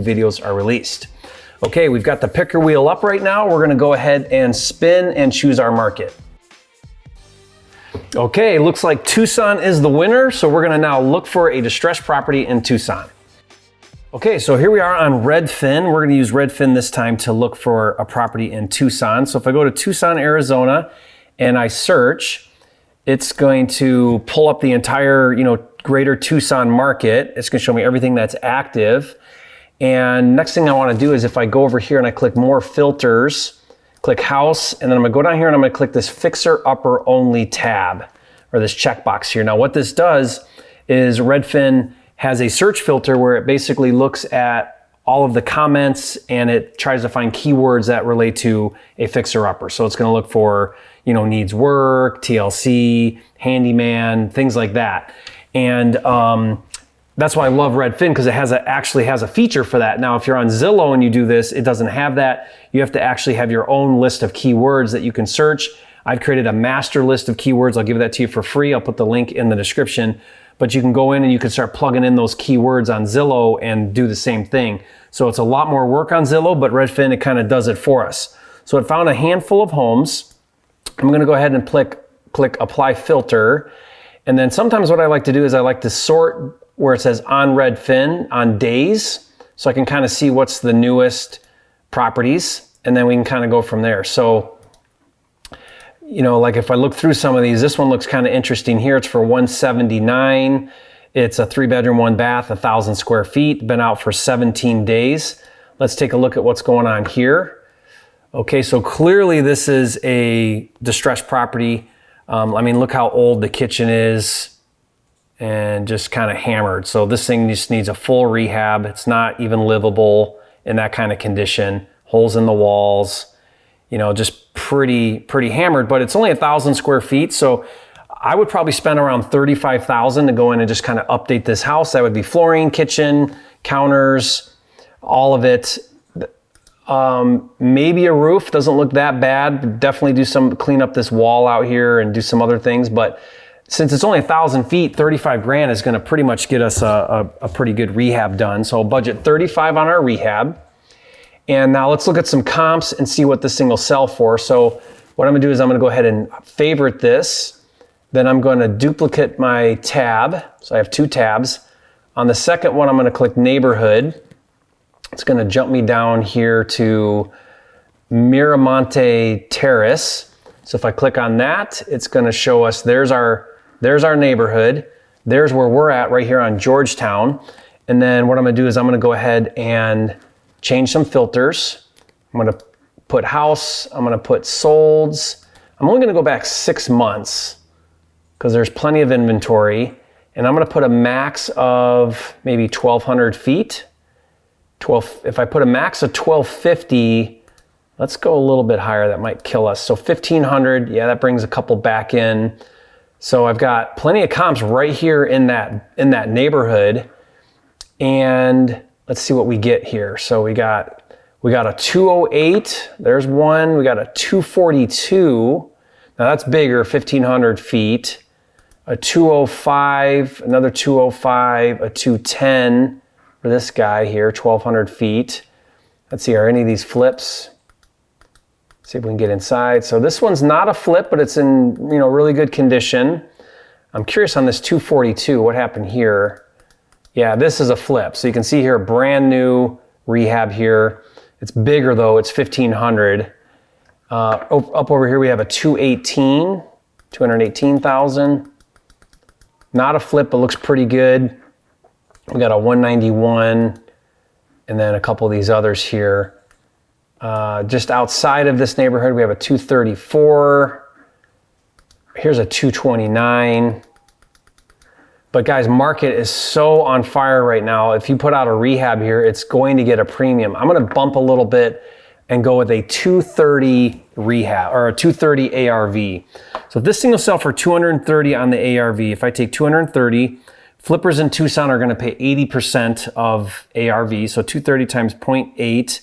videos are released. Okay, we've got the picker wheel up right now. We're gonna go ahead and spin and choose our market. Okay, looks like Tucson is the winner, so we're gonna now look for a distressed property in Tucson. Okay, so here we are on Redfin. We're gonna use Redfin this time to look for a property in Tucson. So if I go to Tucson, Arizona, and I search, it's going to pull up the entire, greater Tucson market. It's gonna show me everything that's active. And next thing I wanna do is if I go over here and I click more filters, click house, and then I'm gonna go down here and I'm gonna click this fixer upper only tab, or this checkbox here. Now what this does is Redfin has a search filter where it basically looks at all of the comments and it tries to find keywords that relate to a fixer upper. So it's gonna look for, needs work, TLC, handyman, things like that. And that's why I love Redfin, because it actually has a feature for that. Now, if you're on Zillow and you do this, it doesn't have that. You have to actually have your own list of keywords that you can search. I've created a master list of keywords. I'll give that to you for free. I'll put the link in the description. But you can go in and you can start plugging in those keywords on Zillow and do the same thing. So it's a lot more work on Zillow, but Redfin, it kind of does it for us. So it found a handful of homes. I'm gonna go ahead and click apply filter. And then sometimes what I like to do is I like to sort where it says on Redfin on days, so I can kind of see what's the newest properties, and then we can kind of go from there. So, like if I look through some of these, this one looks kind of interesting here. It's for $179. It's a 3-bedroom, 1-bath, 1,000 square feet, been out for 17 days. Let's take a look at what's going on here. Okay, so clearly this is a distressed property. Look how old the kitchen is and just kind of hammered. So this thing just needs a full rehab. It's not even livable in that kind of condition. Holes in the walls, just pretty hammered, but it's only 1,000 square feet. So I would probably spend around $35,000 to go in and just kind of update this house. That would be flooring, kitchen, counters, all of it. Maybe a roof, doesn't look that bad. Definitely clean up this wall out here and do some other things. But since it's only 1,000 feet, 35 grand is gonna pretty much get us a pretty good rehab done. So budget 35 on our rehab. And now let's look at some comps and see what this thing will sell for. So what I'm gonna do is I'm gonna go ahead and favorite this. Then I'm gonna duplicate my tab. So I have 2 tabs. On the second one, I'm gonna click neighborhood. It's gonna jump me down here to Miramonte Terrace. So if I click on that, it's gonna show us, there's our neighborhood. There's where we're at right here on Georgetown. And then what I'm gonna do is I'm gonna go ahead and change some filters. I'm gonna put house, I'm gonna put solds. I'm only gonna go back 6 months because there's plenty of inventory. And I'm gonna put a max of maybe 1,200 feet. If I put a max of 1,250, let's go a little bit higher, that might kill us. So 1,500, yeah, that brings a couple back in. So I've got plenty of comps right here in that neighborhood. And let's see what we get here. So we got a 208, there's one. We got a 242. Now that's bigger, 1,500 feet. A 205, another 205, a 210 for this guy here, 1,200 feet. Let's see, are any of these flips? See if we can get inside. So this one's not a flip, but it's in really good condition. I'm curious on this 242, what happened here? Yeah, this is a flip. So you can see here, brand new rehab here. It's bigger though, it's 1,500. Up over here we have a 218, 218,000. Not a flip, but looks pretty good. We got a 191, and then a couple of these others here. Just outside of this neighborhood, we have a 234. Here's a 229. But guys, market is so on fire right now. If you put out a rehab here, it's going to get a premium. I'm gonna bump a little bit and go with a 230 rehab, or a 230 ARV. So this thing will sell for 230 on the ARV. If I take 230, flippers in Tucson are gonna pay 80% of ARV. So 230 times 0.8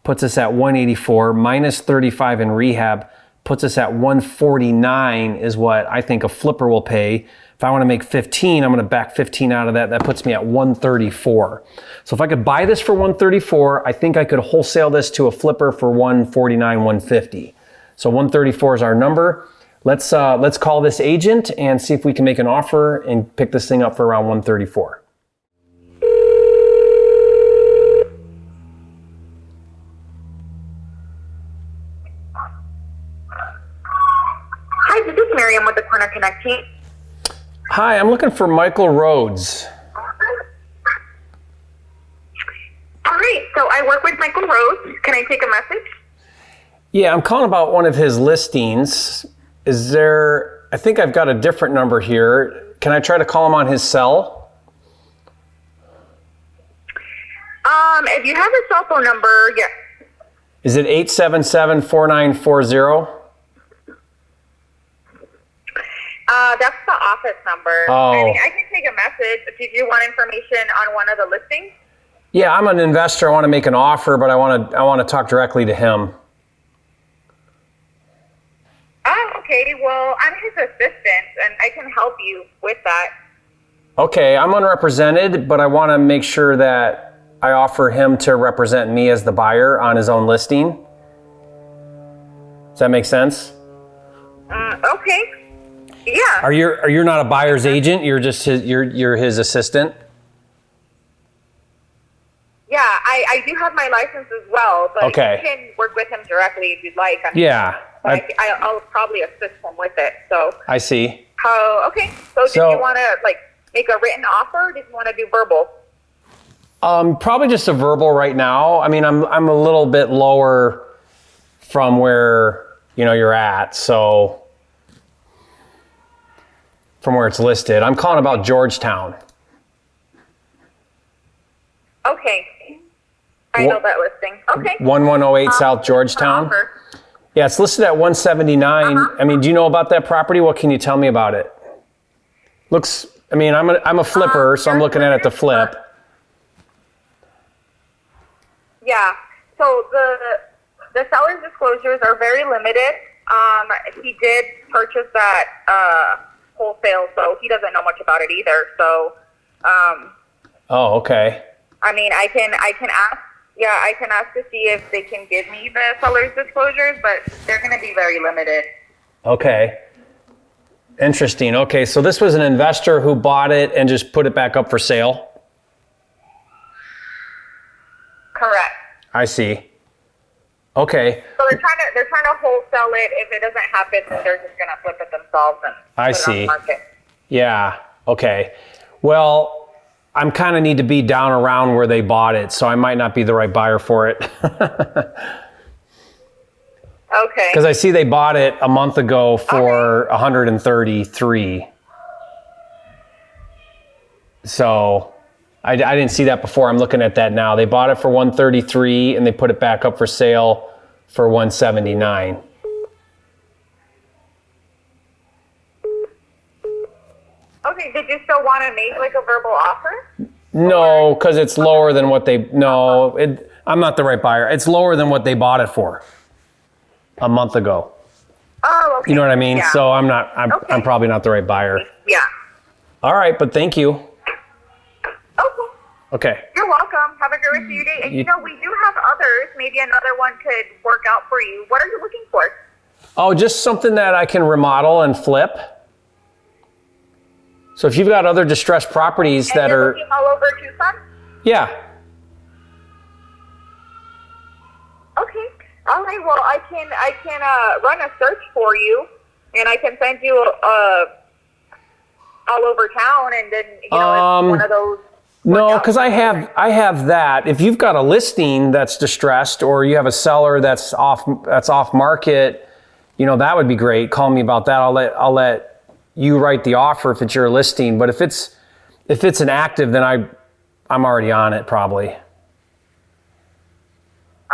puts us at 184, minus 35 in rehab puts us at 149 is what I think a flipper will pay If I want to make 15, I'm going to back 15 out of that. That puts me at 134. So if I could buy this for 134, I think I could wholesale this to a flipper for 149, 150. So 134 is our number. Let's call this agent and see if we can make an offer and pick this thing up for around 134. Hi, this is Miriam with the Corner Connect team. Hi, I'm looking for Michael Rhodes. All right, so I work with Michael Rhodes. Can I take a message? Yeah, I'm calling about one of his listings. I think I've got a different number here. Can I try to call him on his cell? If you have a cell phone number, yes. Is it 877-4940? That's the office number. Oh. I mean, I can take a message. Did you want information on one of the listings? Yeah, I'm an investor. I want to make an offer, but I want to talk directly to him. Oh, okay. Well, I'm his assistant, and I can help you with that. Okay, I'm unrepresented, but I want to make sure that I offer him to represent me as the buyer on his own listing. Does that make sense? Okay. Yeah. Are you not a buyer's agent? You're just you're his assistant? Yeah, I do have my license as well, but Okay. you can work with him directly if you'd like. Yeah. I'll probably assist him with it. So. I see. Okay. So did you want to make a written offer, or did you want to do verbal? Probably just a verbal right now. I mean, I'm a little bit lower from where you're at, so from where it's listed. I'm calling about Georgetown. Okay. I know that listing. Okay. 1108 South Georgetown. Yeah, it's listed at 179. I mean, do you know about that property? What can you tell me about it? I'm a flipper, so I'm looking at it to flip. Yeah. So the seller's disclosures are very limited. He did purchase that wholesale, so he doesn't know much about it either. So. Oh, okay. I mean, I can ask. Yeah, I can ask to see if they can give me the seller's disclosures, but they're going to be very limited. Okay. Interesting. Okay, so this was an investor who bought it and just put it back up for sale? Correct. I see. Okay. So they're trying to wholesale it. If it doesn't happen, then they're just going to flip it themselves and put it on the market. Yeah. Okay. Well, I'm kind of need to be down around where they bought it, so I might not be the right buyer for it. Okay. Because I see they bought it a month ago for 133. So I didn't see that before. I'm looking at that now. They bought it for 133 and they put it back up for sale for 179. Okay, did you still want to make a verbal offer? No, because it's lower than what they, I'm not the right buyer. It's lower than what they bought it for a month ago. Oh, okay. You know what I mean? Yeah. So I'm probably not the right buyer. Yeah. All right, but thank you. Okay. You're welcome. Have a good rest of your day. And we do have others. Maybe another one could work out for you. What are you looking for? Oh, just something that I can remodel and flip. So if you've got other distressed properties and that are looking all over Tucson? Yeah. Okay. All right. Well, I can run a search for you, and I can send you all over town, and then it's one of those. No, because I have that. If you've got a listing that's distressed, or you have a seller that's off market, that would be great. Call me about that. I'll let you write the offer if it's your listing. But if it's an active, then I'm already on it probably.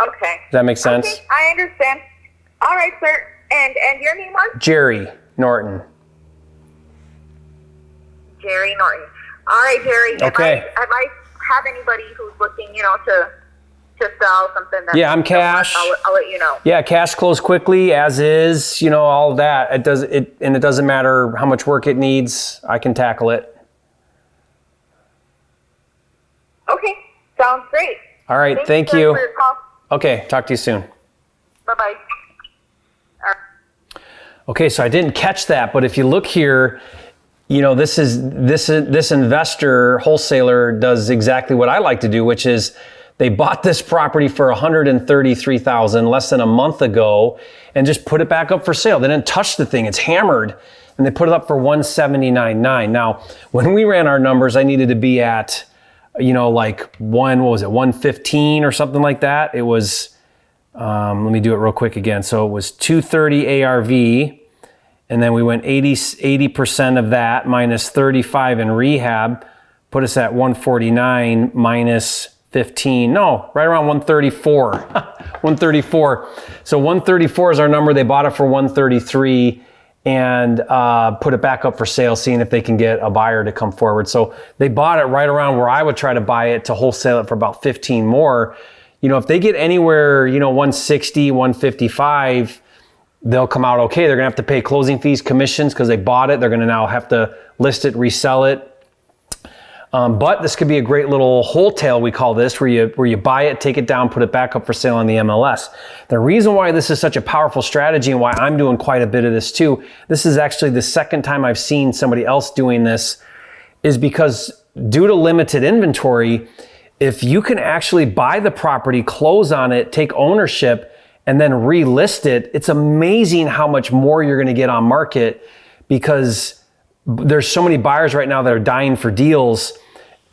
Okay. Does that make sense? Okay, I understand. All right, sir. And your name was? Jerry Norton. Jerry Norton. All right, Jerry. Okay. If I have anybody who's looking, to to sell something that I'm cash. I'll let you know. Yeah, cash close quickly, as is, all of that. It doesn't matter how much work it needs. I can tackle it. Okay, sounds great. All right, thank you. you. For your call. Okay, talk to you soon. Bye-bye. Okay, so I didn't catch that, but if you look here, this investor wholesaler does exactly what I like to do, which is they bought this property for $133,000 less than a month ago and just put it back up for sale. They didn't touch the thing, it's hammered, and they put it up for $179,900. Now, when we ran our numbers, I needed to be at, like 115 or something like that. It was, let me do it real quick again. So it was 230 ARV, and then we went 80% of that minus 35 in rehab, put us at 149 minus 15, no, right around 134, 134. So 134 is our number. They bought it for 133 and put it back up for sale, seeing if they can get a buyer to come forward. So they bought it right around where I would try to buy it to wholesale it for about 15 more. If they get anywhere, 160, 155, they'll come out okay. They're gonna have to pay closing fees, commissions, because they bought it. They're gonna now have to list it, resell it. But this could be a great little wholesale, we call this, where you buy it, take it down, put it back up for sale on the MLS. The reason why this is such a powerful strategy and why I'm doing quite a bit of this too, this is actually the second time I've seen somebody else doing this, is because due to limited inventory, if you can actually buy the property, close on it, take ownership, and then relist it, it's amazing how much more you're gonna get on market, because there's so many buyers right now that are dying for deals.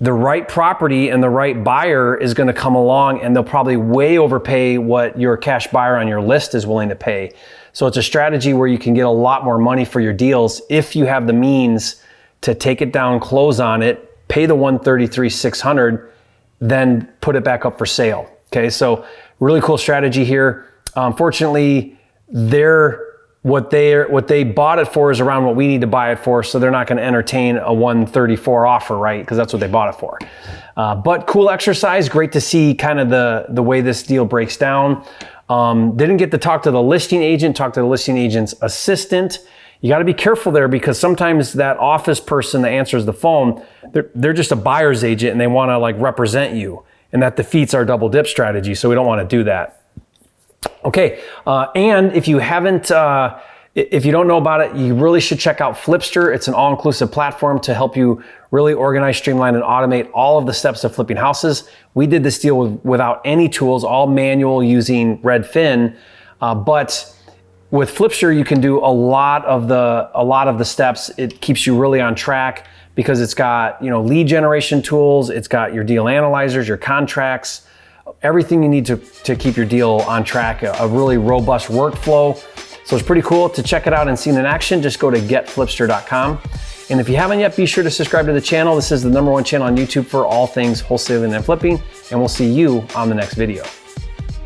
The right property and the right buyer is going to come along, and they'll probably way overpay what your cash buyer on your list is willing to pay. So it's a strategy where you can get a lot more money for your deals if you have the means to take it down, close on it, pay the $133,600, then put it back up for sale. Okay, so really cool strategy here. Fortunately, what they bought it for is around what we need to buy it for, so they're not going to entertain a 134 offer, right? Because that's what they bought it for. But cool exercise, great to see kind of the way this deal breaks down. Didn't get to talk to the listing agent, talk to the listing agent's assistant. You got to be careful there, because sometimes that office person that answers the phone, they're just a buyer's agent and they want to like represent you, and that defeats our double dip strategy. So we don't want to do that. Okay, and if you haven't, if you don't know about it, you really should check out Flipster. It's an all-inclusive platform to help you really organize, streamline, and automate all of the steps of flipping houses. We did this deal without any tools, all manual using Redfin, but with Flipster, you can do a lot of the steps. It keeps you really on track because it's got lead generation tools, it's got your deal analyzers, your contracts, everything you need to keep your deal on track, a really robust workflow. So it's pretty cool. To check it out and see it in action, just go to getflipster.com. And if you haven't yet, be sure to subscribe to the channel. This is the #1 channel on YouTube for all things wholesaling and flipping, and we'll see you on the next video.